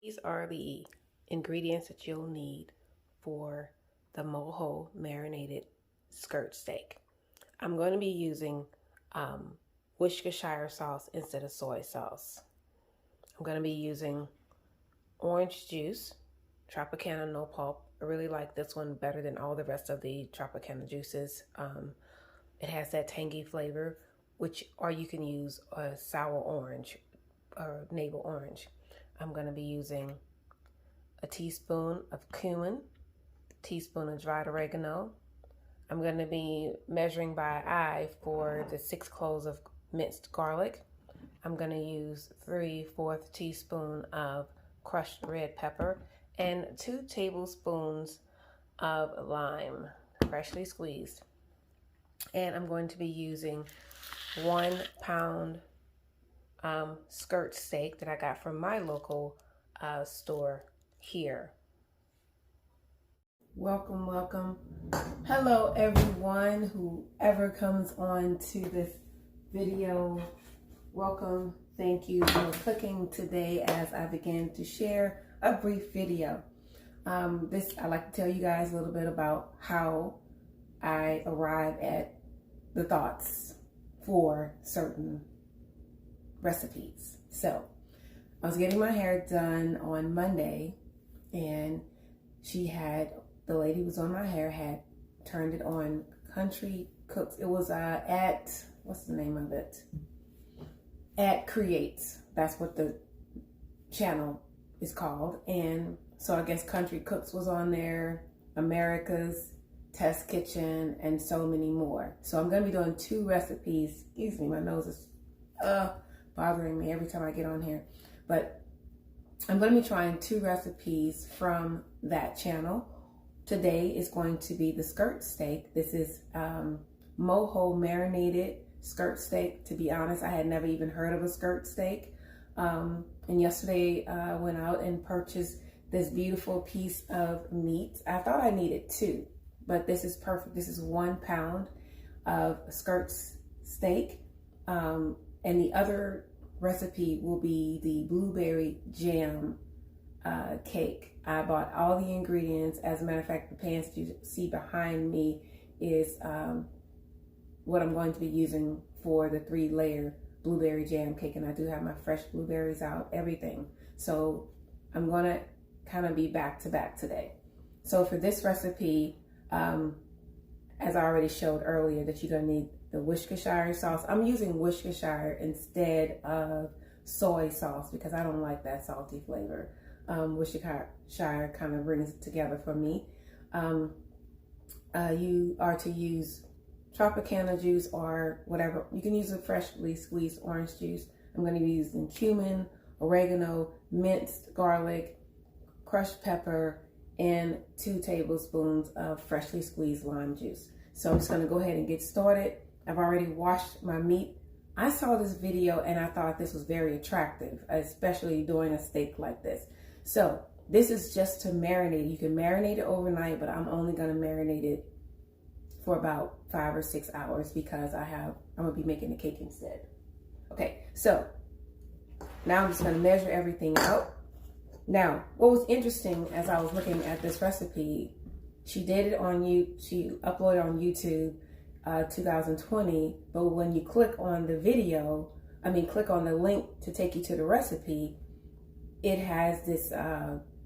These are the ingredients that you'll need for the Mojo marinated skirt steak. I'm going to be using Worcestershire sauce instead of soy sauce. I'm going to be using orange juice, Tropicana no pulp. I really like this one better than all the rest of the Tropicana juices. It has that tangy flavor, or you can use a sour orange or navel orange. I'm going to be using a teaspoon of cumin, a teaspoon of dried oregano. I'm going to be measuring by eye for the 6 cloves of minced garlic. I'm going to use 3/4 teaspoon of crushed red pepper and 2 tablespoons of lime, freshly squeezed. And I'm going to be using 1 pound skirt steak that I got from my local store here. Welcome. Hello everyone, whoever comes on to this video. Welcome. Thank you for clicking today as I begin to share a brief video. I like to tell you guys a little bit about how I arrive at the thoughts for certain recipes. So I was getting my hair done on Monday, and the lady who was on my hair had turned it on Country Cooks. It was what's the name of it? At Creates. That's what the channel is called. And so I guess Country Cooks was on there, America's Test Kitchen, and so many more. So I'm going to be doing 2 recipes. Excuse me, my nose is bothering me every time I get on here. But I'm going to be trying 2 recipes from that channel. Today is going to be the skirt steak. This is Mojo marinated skirt steak. To be honest, I had never even heard of a skirt steak. And yesterday I went out and purchased this beautiful piece of meat. I thought I needed 2, but this is perfect. This is 1 pound of skirt steak. And the other recipe will be the blueberry jam cake. I bought all the ingredients. As a matter of fact, the pans you see behind me is what I'm going to be using for the 3-layer blueberry jam cake. And I do have my fresh blueberries out, everything. So I'm going to kind of be back to back today. So for this recipe, as I already showed earlier, that you're going to need the Worcestershire sauce. I'm using Worcestershire instead of soy sauce because I don't like that salty flavor. Worcestershire kind of brings it together for me. You are to use Tropicana juice or whatever. You can use a freshly squeezed orange juice. I'm going to be using cumin, oregano, minced garlic, crushed pepper, and 2 tablespoons of freshly squeezed lime juice. So I'm just going to go ahead and get started. I've already washed my meat. I saw this video and I thought this was very attractive, especially doing a steak like this. So this is just to marinate. You can marinate it overnight, but I'm only going to marinate it for about 5 or 6 hours because I'm going to be making the cake instead. Okay, so now I'm just going to measure everything out. Now, what was interesting as I was looking at this recipe, she uploaded on YouTube 2020, but when you click on the click on the link to take you to the recipe, it has this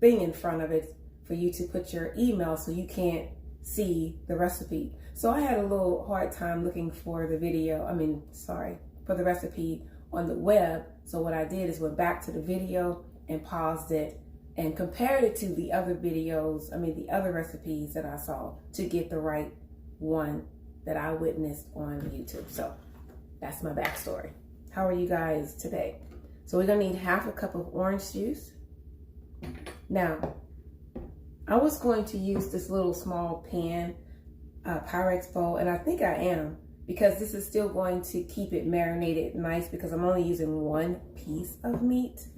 thing in front of it for you to put your email so you can't see the recipe. So I had a little hard time looking for the for the recipe on the web. So what I did is went back to the video and paused it and compared it to the other videos, the other recipes that I saw to get the right one that I witnessed on YouTube. So that's my backstory. How are you guys today? So we're gonna need 1/2 cup of orange juice. Now, I was going to use this little small pan, Pyrex bowl, and I think I am, because this is still going to keep it marinated nice because I'm only using 1 piece of meat.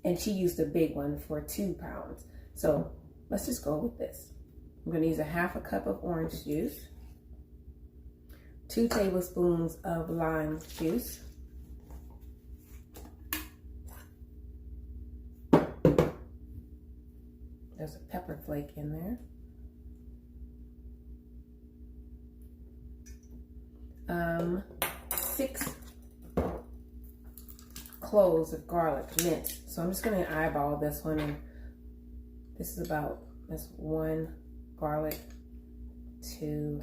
And she used a big one for 2 pounds. So let's just go with this. I'm going to use 1/2 cup of orange juice, 2 tablespoons of lime juice, There's a pepper flake in there. 6 cloves of garlic minced. So I'm just going to eyeball this one, and this is about, that's 1 garlic, 2,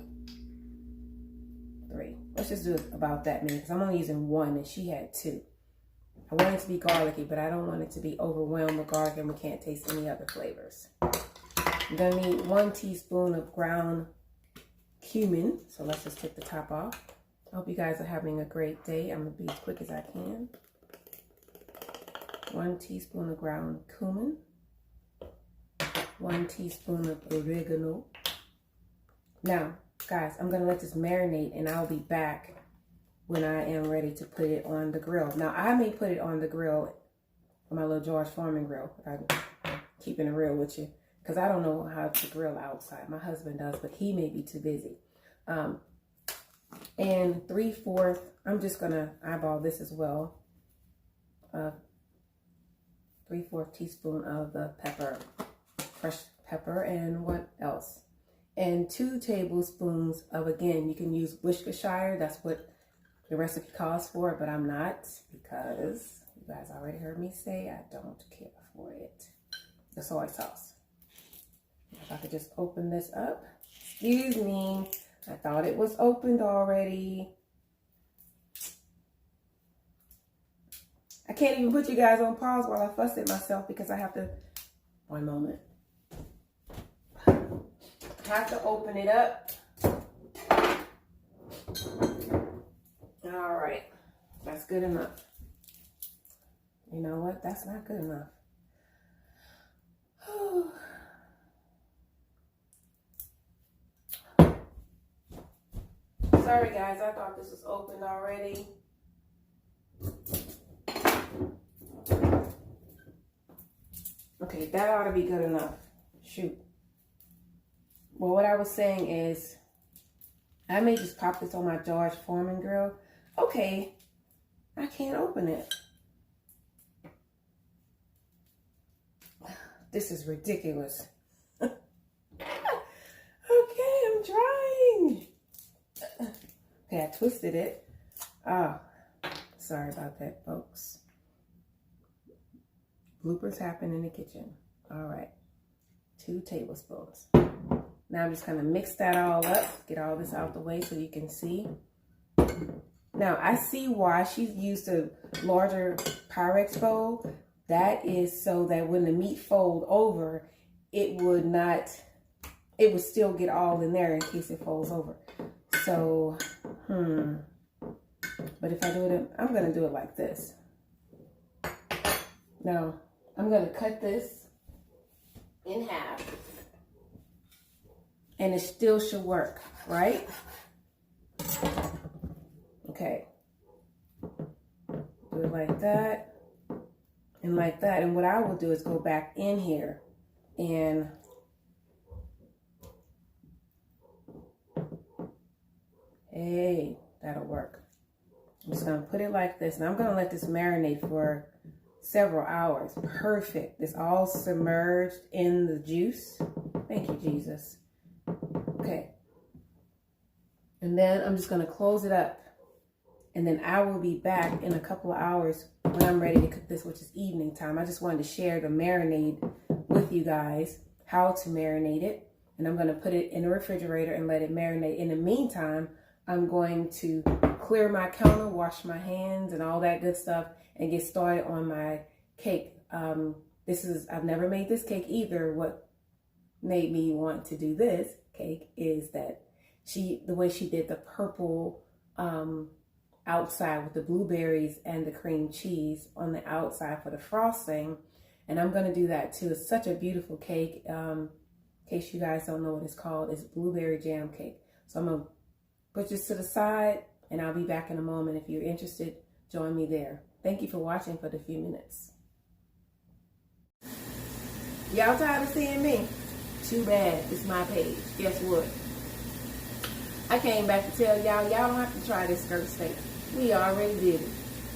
3. Let's just do about that many because I'm only using 1 and she had 2. I want it to be garlicky, but I don't want it to be overwhelmed with garlic and we can't taste any other flavors. I'm going to need 1 teaspoon of ground cumin. So let's just take the top off. I hope you guys are having a great day. I'm going to be as quick as I can. 1 teaspoon of ground cumin. 1 teaspoon of oregano. Now, guys, I'm going to let this marinate and I'll be back when I am ready to put it on the grill. Now, I may put it on the grill, on my little George Foreman grill. I'm keeping it real with you because I don't know how to grill outside. My husband does, but he may be too busy. And 3/4, I'm just going to eyeball this as well. 3/4 teaspoon of the pepper, crushed pepper, and what else? And 2 tablespoons of, again, you can use Worcestershire. That's what the recipe calls for, but I'm not because you guys already heard me say I don't care for it. The soy sauce. If I could just open this up. Excuse me. I thought it was opened already. I can't even put you guys on pause while I fuss at myself because I have to, one moment. I have to open it up. All right, that's good enough. You know what? That's not good enough. Sorry guys, I thought this was opened already. Okay, that ought to be good enough. Shoot. Well, what I was saying is, I may just pop this on my George Foreman grill. Okay, I can't open it. This is ridiculous. Okay, I'm trying. Okay, I twisted it. Oh, sorry about that, folks. Bloopers happen in the kitchen. All right, 2 tablespoons. Now I'm just gonna mix that all up, get all this out the way so you can see. Now I see why she's used a larger Pyrex bowl. That is so that when the meat fold over, it would still get all in there in case it folds over. So, but if I do it, I'm gonna do it like this. Now, I'm gonna cut this in half. And it still should work, right? Okay. Do it like that and like that. And what I will do is go back in here and hey, that'll work. I'm just gonna put it like this. And I'm gonna let this marinate for several hours. Perfect. It's all submerged in the juice. Thank you, Jesus. Okay, and then I'm just going to close it up, and then I will be back in a couple of hours when I'm ready to cook this, which is evening time. I just wanted to share the marinade with you guys, how to marinate it, and I'm going to put it in the refrigerator and let it marinate. In the meantime, I'm going to clear my counter, wash my hands and all that good stuff, and get started on my cake. I've never made this cake either. What made me want to do this cake is that the way she did the purple outside with the blueberries and the cream cheese on the outside for the frosting, and I'm going to do that too. It's such a beautiful cake. In case you guys don't know what it's called, it's blueberry jam cake. So I'm going to put this to the side and I'll be back in a moment. If you're interested, join me there. Thank you for watching for the few minutes. Y'all tired of seeing me? Too bad, it's my page. Guess what? I came back to tell y'all don't have to try this skirt steak. We already did it.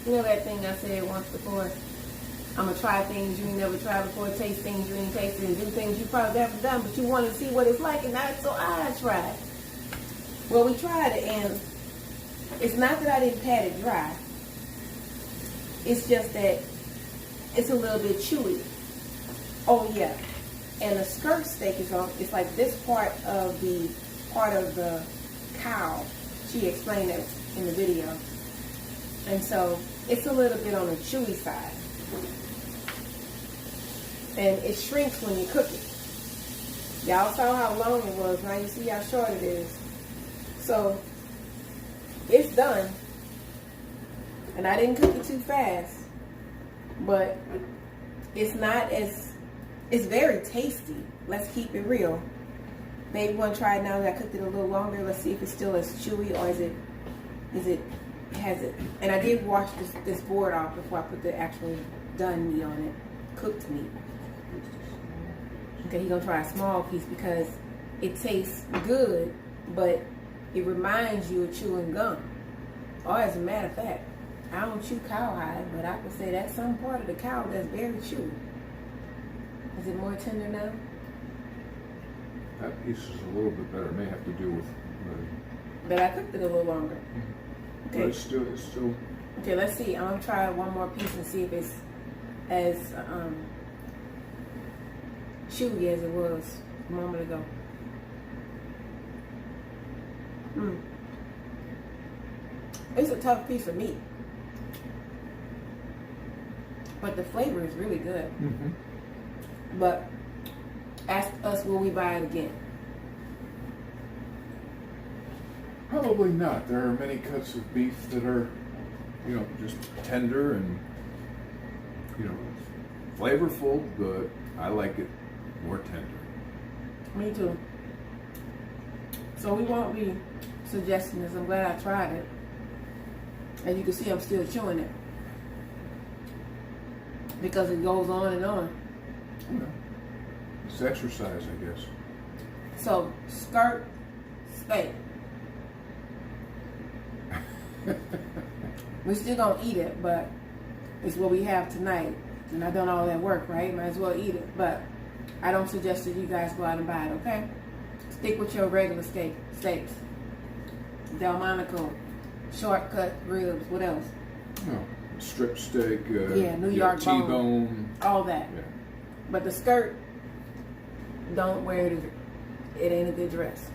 You know that thing I said once before? I'm gonna try things you ain't never tried before, taste things you ain't tasted, and do things you probably haven't done, but you want to see what it's like, and so I tried. Well, we tried it, and it's not that I didn't pat it dry. It's just that it's a little bit chewy. Oh yeah, and the skirt steak is on. It's like this part of the cow. She explained it in the video, and so it's a little bit on the chewy side. And it shrinks when you cook it. Y'all saw how long it was. Now you see how short it is. So it's done. And I didn't cook it too fast. But it's not as, it's very tasty. Let's keep it real. Maybe want to try it now that I cooked it a little longer. Let's see if it's still as chewy, or has it. And I did wash this board off before I put the actual done meat on it. Cooked meat. Okay, he's gonna try a small piece because it tastes good, but it reminds you of chewing gum. Or as a matter of fact, I don't chew cowhide, but I could say that's some part of the cow that's very chewy. Is it more tender now? That piece is a little bit better. It may have to do with but I cooked it a little longer. Okay. But it's still Okay, let's see. I'm gonna try one more piece and see if it's as chewy as it was a moment ago. It's a tough piece of meat, but the flavor is really good. But ask us, will we buy it again? Probably not. There are many cuts of beef that are, just tender and, flavorful, but I like it more tender. Me too. So we won't be suggesting this. I'm glad I tried it. As you can see, I'm still chewing it. Because it goes on and on. It's exercise, I guess. So, skirt steak. We're still gonna eat it, but it's what we have tonight. And I've done all that work, right? Might as well eat it. But I don't suggest that you guys go out and buy it, okay? Stick with your regular steaks. Delmonico, shortcut ribs, what else? Strip steak, New York T-bone. All that. Yeah. But the skirt, don't wear it. It ain't a good dress.